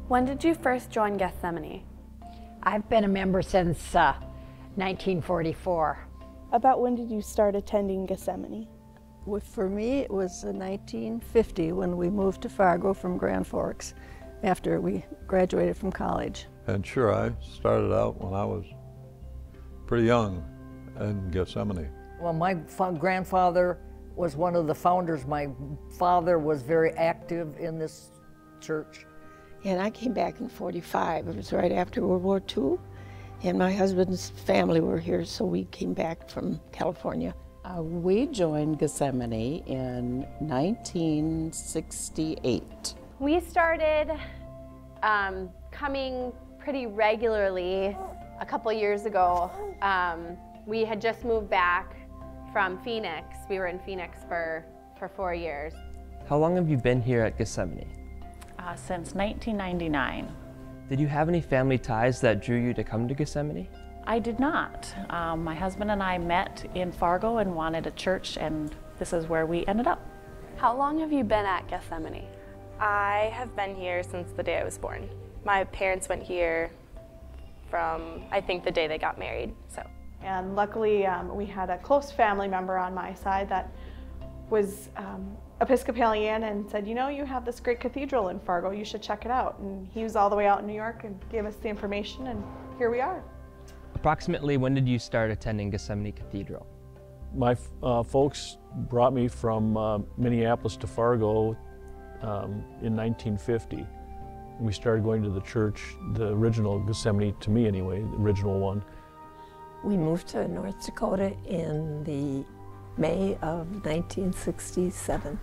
When did you first join Gethsemane? I've been a member since 1944. About when did you start attending Gethsemane? Well, for me, it was 1950 when we moved to Fargo from Grand Forks after we graduated from college. And sure, I started out when I was pretty young in Gethsemane. Well, my grandfather was one of the founders. My father was very active in this church. And I came back in '45. It was right after World War II. And my husband's family were here, so we came back from California. We joined Gethsemane in 1968. We started coming pretty regularly a couple years ago. We had just moved back from Phoenix. We were in Phoenix for 4 years. How long have you been here at Gethsemane? Since 1999. Did you have any family ties that drew you to come to Gethsemane? I did not. My husband and I met in Fargo and wanted a church, and this is where we ended up. How long have you been at Gethsemane? I have been here since the day I was born. My parents went here from, I think, the day they got married. And luckily, we had a close family member on my side that was Episcopalian and said, you know, you have this great cathedral in Fargo, you should check it out. And he was all the way out in New York and gave us the information, and here we are. Approximately when did you start attending Gethsemane Cathedral? My folks brought me from Minneapolis to Fargo in 1950. We started going to the church, the original Gethsemane, to me anyway, the original one. We moved to North Dakota in the May of 1967.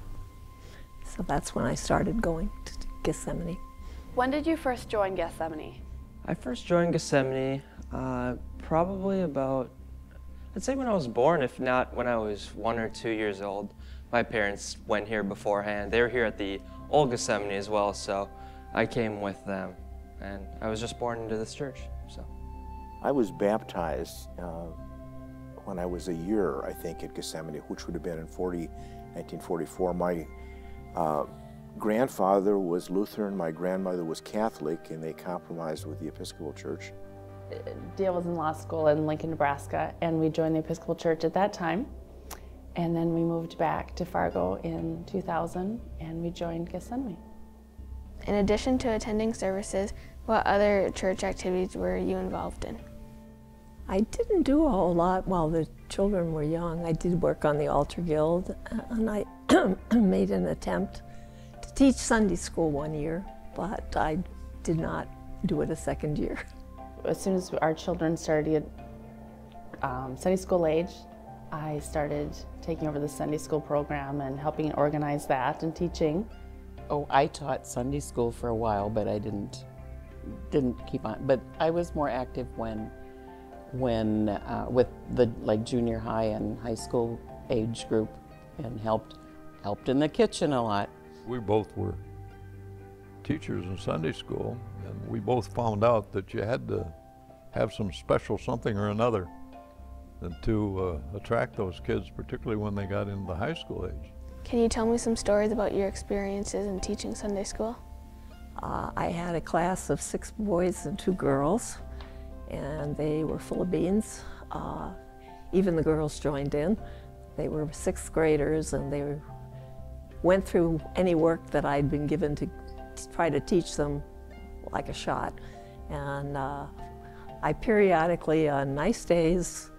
So that's when I started going to Gethsemane. When did you first join Gethsemane? I first joined Gethsemane probably about, I'd say when I was born, if not when I was 1 or 2 years old. My parents went here beforehand. They were here at the old Gethsemane as well, so I came with them. And I was just born into this church, so. I was baptized when I was a year, I think, at Gethsemane, which would have been in 1944. My grandfather was Lutheran, my grandmother was Catholic, and they compromised with the Episcopal Church. Dale was in law school in Lincoln, Nebraska, and we joined the Episcopal Church at that time. And then we moved back to Fargo in 2000, and we joined Gethsemane. In addition to attending services, what other church activities were you involved in? I didn't do a whole lot while the children were young. I did work on the Altar Guild, and I made an attempt to teach Sunday school 1 year, but I did not do it a second year. As soon as our children started at Sunday school age, I started taking over the Sunday school program and helping organize that and teaching. Oh, I taught Sunday school for a while, but I didn't keep on. But I was more active when with the junior high and high school age group, and helped in the kitchen a lot. We both were teachers in Sunday school, and we both found out that you had to have some special something or another to attract those kids, particularly when they got into the high school age. Can you tell me some stories about your experiences in teaching Sunday school? I had a class of 6 boys and 2 girls, and they were full of beans. Even the girls joined in. They were 6th graders, and they went through any work that I'd been given to try to teach them like a shot. And I periodically, on nice days,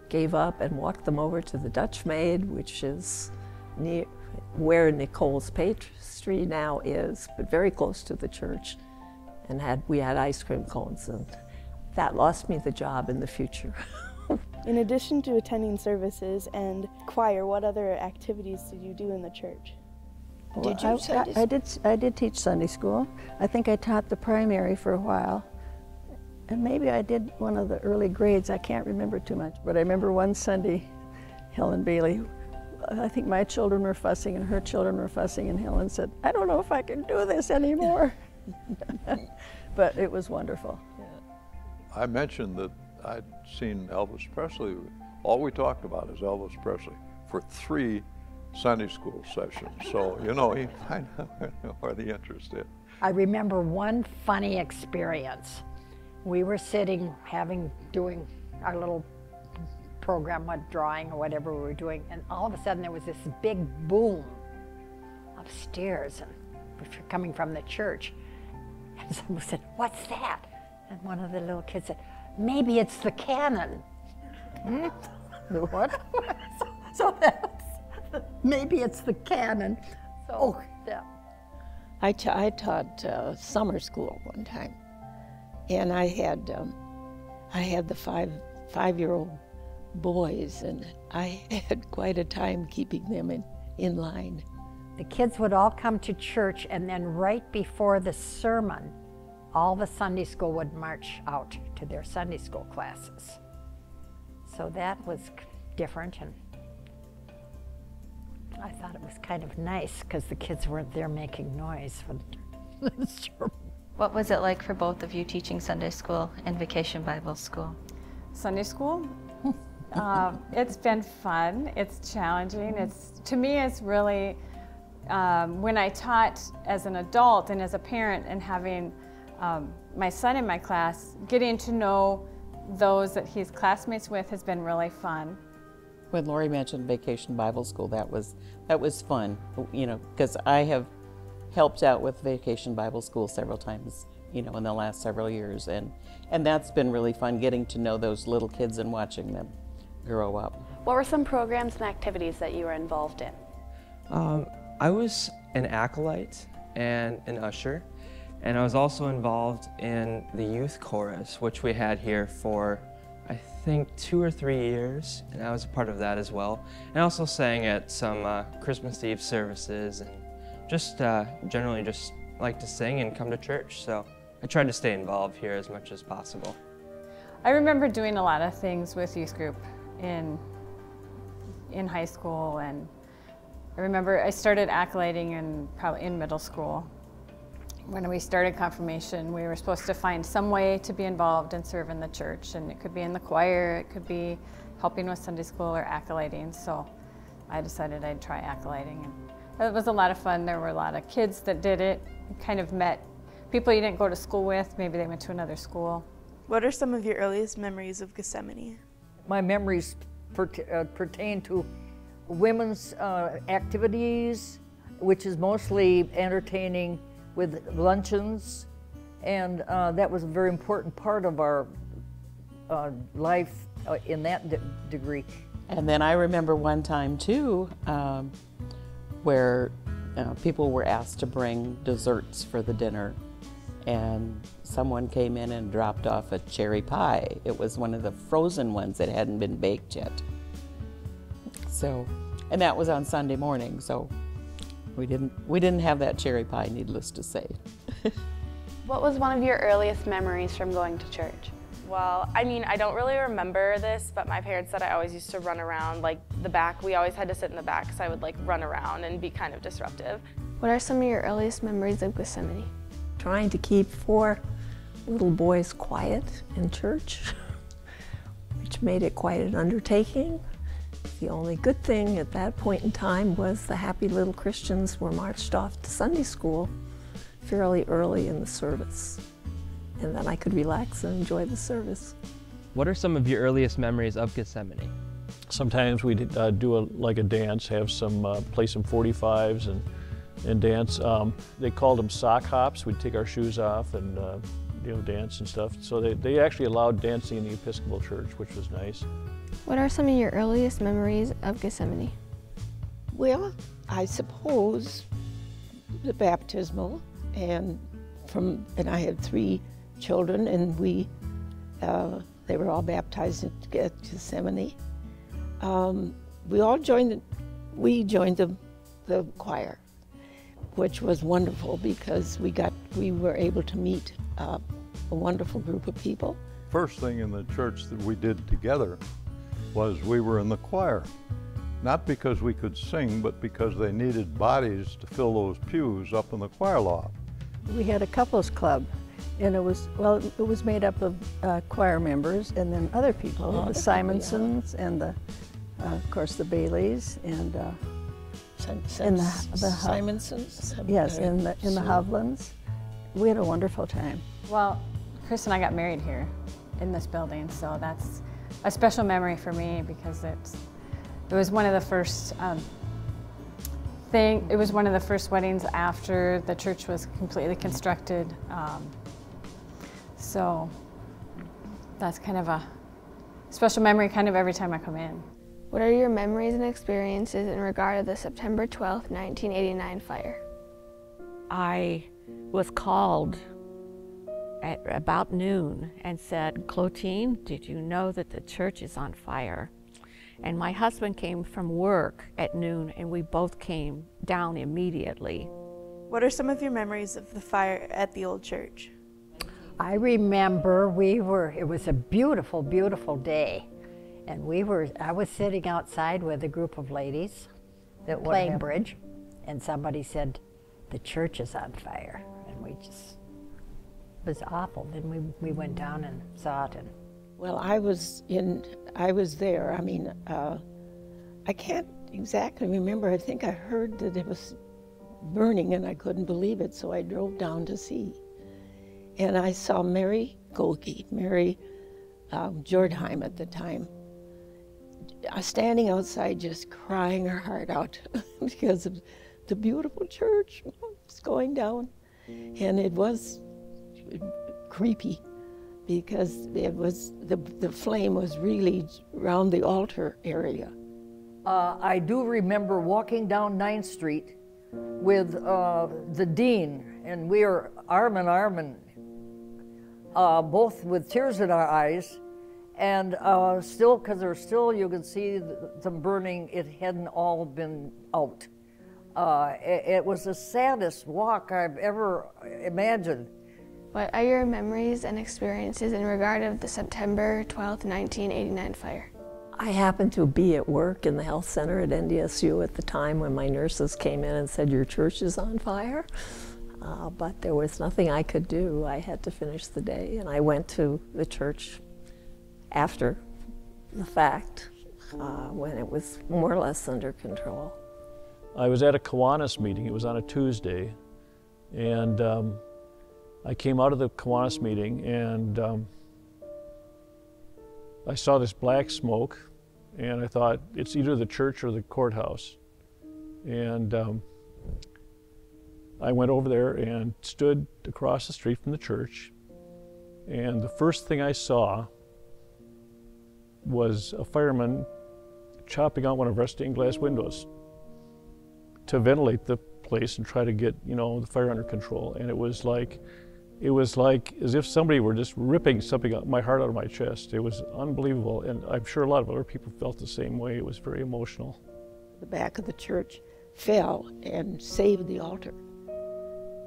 gave up and walked them over to the Dutch Maid, which is near where Nicole's Pastry now is, but very close to the church, and we had ice cream cones, and that lost me the job in the future. In addition to attending services and choir, what other activities did you do in the church? Well, I did teach Sunday school. I think I taught the primary for a while, and maybe I did one of the early grades. I can't remember too much, but I remember one Sunday, Helen Bailey, I think my children were fussing and her children were fussing, and Helen said, I don't know if I can do this anymore. But it was wonderful. Yeah. I mentioned that I'd seen Elvis Presley. All we talked about is Elvis Presley for 3 Sunday school sessions. So, you know, he kind of where the interest is. I remember one funny experience. We were sitting, doing our little program, what drawing or whatever we were doing, and all of a sudden there was this big boom upstairs, and if you're coming from the church, and someone said, "What's that?" And one of the little kids said, "Maybe it's the cannon." The what? So that's, maybe it's the cannon. So, yeah. I taught summer school one time, and I had the five-year-old boys, and I had quite a time keeping them in line. The kids would all come to church, and then right before the sermon, all the Sunday school would march out to their Sunday school classes. So that was different, and I thought it was kind of nice because the kids weren't there making noise for the sermon. What was it like for both of you teaching Sunday school and Vacation Bible School? Sunday school? It's been fun. It's challenging. To me, it's really, when I taught as an adult and as a parent and having my son in my class, getting to know those that he's classmates with has been really fun. When Lori mentioned Vacation Bible School, that was fun, you know, because I have helped out with Vacation Bible School several times, you know, in the last several years, and that's been really fun, getting to know those little kids and watching them grow up. What were some programs and activities that you were involved in? I was an acolyte and an usher, and I was also involved in the youth chorus, which we had here for, I think, 2 or 3 years, and I was a part of that as well. And I also sang at some Christmas Eve services, and just generally just like to sing and come to church, so I tried to stay involved here as much as possible. I remember doing a lot of things with youth group in high school, and I remember I started acolyting probably in middle school. When we started confirmation, we were supposed to find some way to be involved and serve in the church, and it could be in the choir, it could be helping with Sunday school or acolyting, so I decided I'd try acolyting. And it was a lot of fun. There were a lot of kids that did it. You kind of met people you didn't go to school with, maybe they went to another school. What are some of your earliest memories of Gethsemane? My memories pertain to women's activities, which is mostly entertaining with luncheons, and that was a very important part of our life in that degree. And then I remember one time too, where people were asked to bring desserts for the dinner, and someone came in and dropped off a cherry pie. It was one of the frozen ones that hadn't been baked yet. So, and that was on Sunday morning, so we didn't have that cherry pie, needless to say. What was one of your earliest memories from going to church? Well, I mean, I don't really remember this, but my parents said I always used to run around, like the back. We always had to sit in the back, so I would like run around and be kind of disruptive. What are some of your earliest memories of Gethsemane? Trying to keep 4 little boys quiet in church, which made it quite an undertaking. The only good thing at that point in time was the happy little Christians were marched off to Sunday school fairly early in the service, and then I could relax and enjoy the service. What are some of your earliest memories of Gethsemane? Sometimes we do like a dance, have some, play some 45s and dance. They called them sock hops. We'd take our shoes off and dance and stuff. So they actually allowed dancing in the Episcopal Church, which was nice. What are some of your earliest memories of Gethsemane? Well, I suppose the baptismal, and I had 3 children, and they were all baptized at Gethsemane. We joined the choir, which was wonderful because we were able to meet a wonderful group of people. First thing in the church that we did together was we were in the choir. Not because we could sing, but because they needed bodies to fill those pews up in the choir loft. We had a couples club, and it was made up of choir members and then other people, the Simonsons and of course the Baileys and the Simonsons. yes, and the Hovlands, We had a wonderful time. Well, Chris and I got married here in this building, so that's a special memory for me because it was one of the first it was one of the first weddings after the church was completely constructed. So that's kind of a special memory kind of every time I come in. What are your memories and experiences in regard to the September 12th, 1989 fire? I was called at about noon and said, Clotilde, did you know that the church is on fire? And my husband came from work at noon and we both came down immediately. What are some of your memories of the fire at the old church? I remember it was a beautiful, beautiful day. And I was sitting outside with a group of ladies playing bridge, and somebody said, the church is on fire. And it was awful. Then we went down and saw it. Well, I was there. I mean, I can't exactly remember. I think I heard that it was burning and I couldn't believe it, so I drove down to see. And I saw Mary Golke, Mary Jordheim at the time, standing outside just crying her heart out because of the beautiful church was going down. And it was creepy because it was the flame was really around the altar area. I do remember walking down 9th Street with the dean, and we were arm in arm, and both with tears in our eyes, and still, because there's still, you can see them burning, it hadn't all been out. It was the saddest walk I've ever imagined. What are your memories and experiences in regard of the September 12th, 1989 fire? I happened to be at work in the health center at NDSU at the time when my nurses came in and said, your church is on fire. But there was nothing I could do. I had to finish the day, and I went to the church after the fact when it was more or less under control. I was at a Kiwanis meeting. It was on a Tuesday, and I came out of the Kiwanis meeting, and I saw this black smoke, and I thought, it's either the church or the courthouse. And I went over there and stood across the street from the church, and the first thing I saw was a fireman chopping out one of our stained glass windows to ventilate the place and try to get, the fire under control. And it was like as if somebody were just ripping my heart out of my chest. It was unbelievable, and I'm sure a lot of other people felt the same way. It was very emotional. The back of the church fell and saved the altar.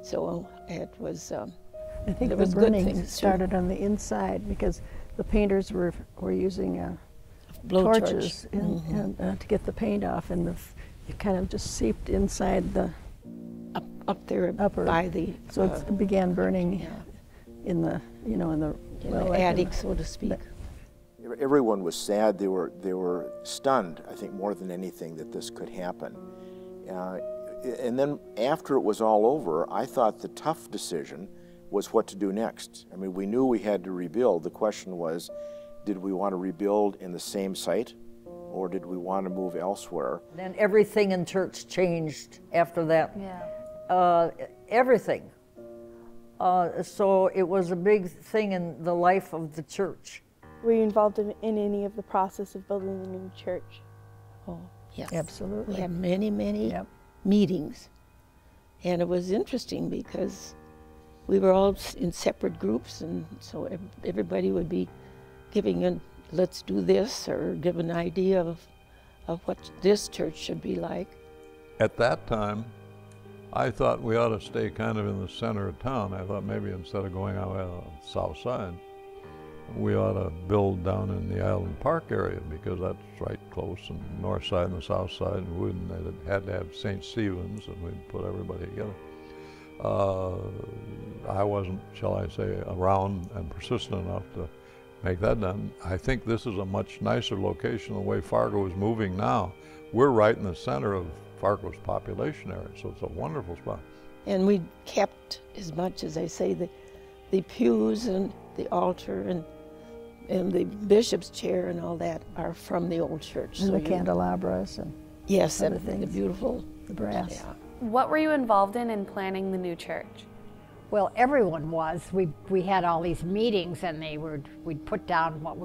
So it was, I think the burning started on the inside because the painters were using torches and to get the paint off, and it kind of just seeped inside the up there by the so it began burning in the attic, so to speak. Everyone was sad. They were stunned, I think, more than anything that this could happen. And then after it was all over, I thought the tough decision was what to do next. I mean, we knew we had to rebuild. The question was, did we want to rebuild in the same site, or did we want to move elsewhere? Then everything in church changed after that. Yeah. Everything. So it was a big thing in the life of the church. Were you involved in any of the process of building the new church? Oh, yes. Absolutely. We had many meetings. And it was interesting because we were all in separate groups, and so everybody would be giving a, let's do this, or give an idea of what this church should be like. At that time, I thought we ought to stay kind of in the center of town. I thought maybe instead of going out on the south side, we ought to build down in the Island Park area, because that's right close, and the north side and the south side, and it had to have St. Stephen's, and we'd put everybody together. I wasn't, shall I say, around and persistent enough to make that done. I think this is a much nicer location the way Fargo is moving now. We're right in the center of Fargo's population area, so it's a wonderful spot. And we kept, as much as I say, the pews and the altar and the bishop's chair and all that are from the old church. And the candelabras and yes, other and things. the beautiful the brass. Yeah. What were you involved in planning the new church? Well, everyone was. We had all these meetings, and we'd put down what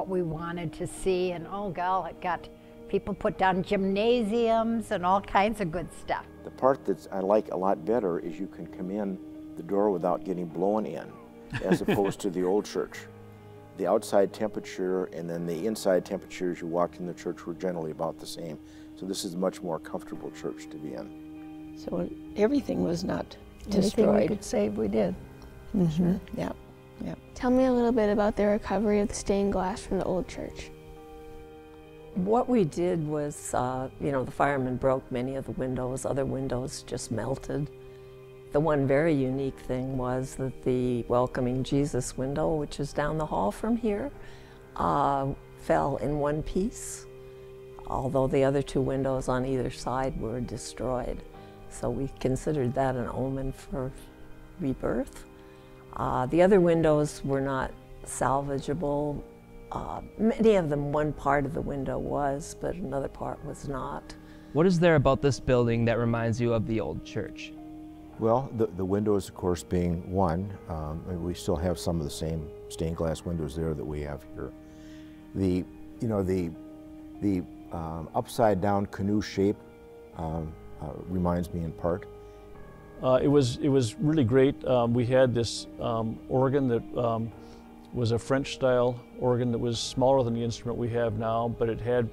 we wanted to see, and oh God, it got people put down gymnasiums and all kinds of good stuff. The part that I like a lot better is you can come in the door without getting blown in, as opposed to the old church. The outside temperature and then the inside temperature as you walked in the church were generally about the same. So this is a much more comfortable church to be in. So everything was not Anything destroyed. we could save, we did. Mm-hmm. Yeah, yeah. Tell me a little bit about the recovery of the stained glass from the old church. What we did was, you know, the firemen broke many of the windows, other windows just melted. The one very unique thing was that the Welcoming Jesus window, which is down the hall from here, fell in one piece, although the other two windows on either side were destroyed. So we considered that an omen for rebirth. The other windows were not salvageable. Many of them, one part of the window was, but another part was not. What is there about this building that reminds you of the old church? Well, the windows, of course, being one. We still have some of the same stained glass windows there that we have here. The upside down canoe shape reminds me in part. It was really great. We had this organ that was a French-style organ that was smaller than the instrument we have now, but it had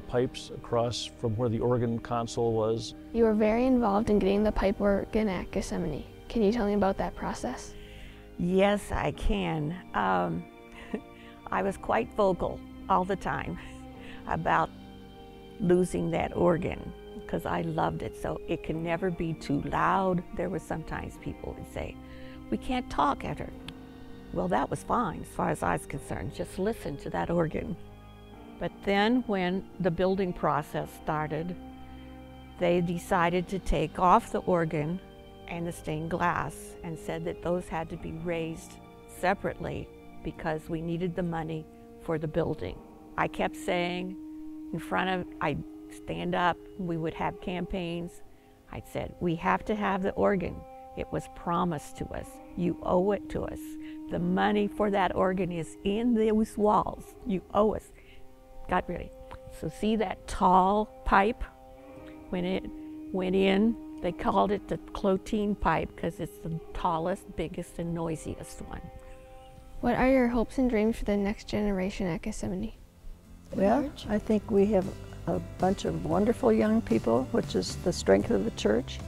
pipes across from where the organ console was. You were very involved in getting the pipe organ at Gethsemane. Can you tell me about that process? Yes, I can. I was quite vocal all the time about losing that organ because I loved it, so it could never be too loud. There were sometimes people would say, "We can't talk at her." Well, that was fine as far as I was concerned. Just listen to that organ. But then when the building process started, they decided to take off the organ and the stained glass and said that those had to be raised separately because we needed the money for the building. I kept saying in front of, I'd stand up, we would have campaigns. I said, we have to have the organ. It was promised to us. You owe it to us. The money for that organ is in those walls. You owe us. Got ready. So see that tall pipe? When it went in, they called it the Clothine pipe because it's the tallest, biggest, and noisiest one. What are your hopes and dreams for the next generation at Gethsemane? Well, I think we have a bunch of wonderful young people, which is the strength of the church.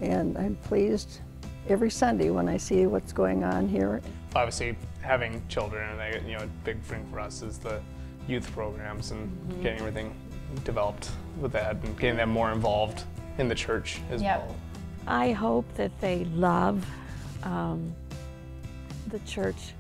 And I'm pleased every Sunday when I see what's going on here. Obviously, having children, a big thing for us is the youth programs and getting everything developed with that and getting them more involved in the church as well. I hope that they love the church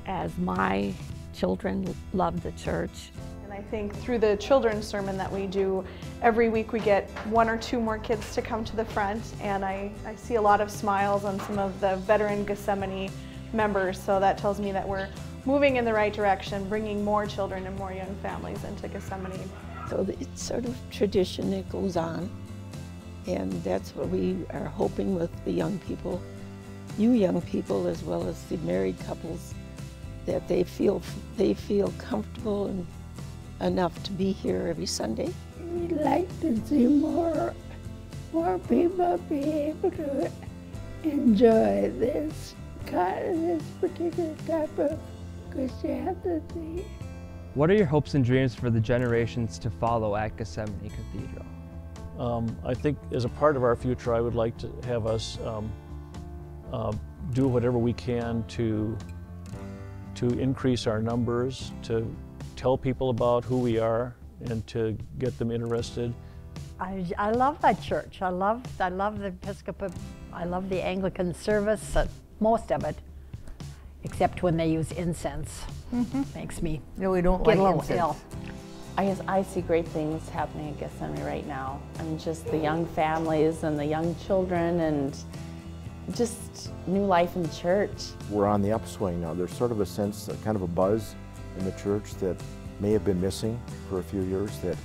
as my children love the church. And I think through the children's sermon that we do, every week we get 1 or 2 more kids to come to the front, and I see a lot of smiles on some of the veteran Gethsemane members, so that tells me that we're moving in the right direction, bringing more children and more young families into Gethsemane. So it's sort of tradition that goes on, and that's what we are hoping with the young people, you young people as well as the married couples, that they feel comfortable and enough to be here every Sunday. We'd like to see more people be able to enjoy this particular type of Christianity. What are your hopes and dreams for the generations to follow at Gethsemane Cathedral? I think as a part of our future, I would like to have us do whatever we can to increase our numbers, to tell people about who we are, and to get them interested. I love that church. I love the Episcopal. I love the Anglican service, most of it, except when they use incense. Makes me we don't get like a little incense. ill. I guess I see great things happening at Gethsemane right now. I mean, just the young families and the young children and just new life in the church. We're on the upswing now. There's sort of a sense, kind of a buzz in the church that may have been missing for a few years that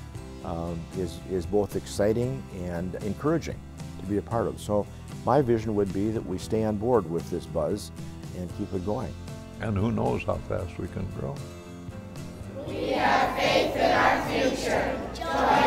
is both exciting and encouraging to be a part of. So my vision would be that we stay on board with this buzz and keep it going. And who knows how fast we can grow. We have faith in our future. Join